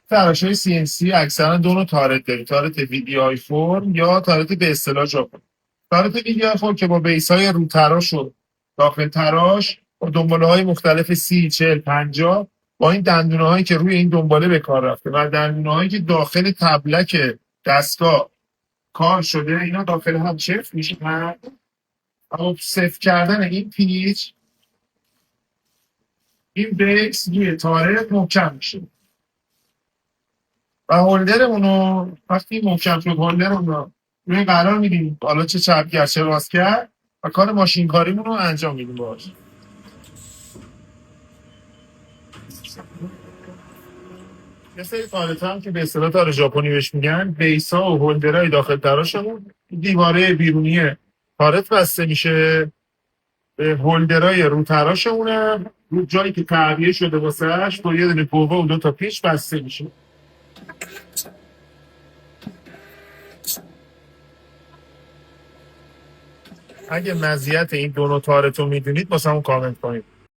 تراشهای CNC اکثرا دو نوع تارت داریم، تارت VDI فرم یا تارت به اصطلاح ژاپن. تارت VDI فرم که با بیس های رو تراش و داخل تراش با دنباله های مختلف 30 40 50 با این دندونه هایی که روی این دنباله به کار رفته و دندونه هایی که داخل تبلک دستگاه کار شده، اینا داخل هم چفت میشه و با صفر کردن این پیچ، این بیس روی تارت محکم میشه و هولدرمون رو وقتی محکم شد هولدرمون رو روی قرار میدیم، حالا چه چپ کرد چه راست کرد و کار ماشین کاریمون رو انجام میدیم باهاش. یه سری تارت هم که به اصطلاح تار ژاپنی بهش میگن، بیس ها و هولدرهای داخل تراشمون دیواره بیرونی تارت بسته میشه، به هولدرهای رو تراشمون رو جایی که تعبیه شده واسهش با یه دونه قوه و 2 تا پیچ بسته میشه. اگه مزیت این دو نوع تارت رو میدونید واسه همون کامنت کنید.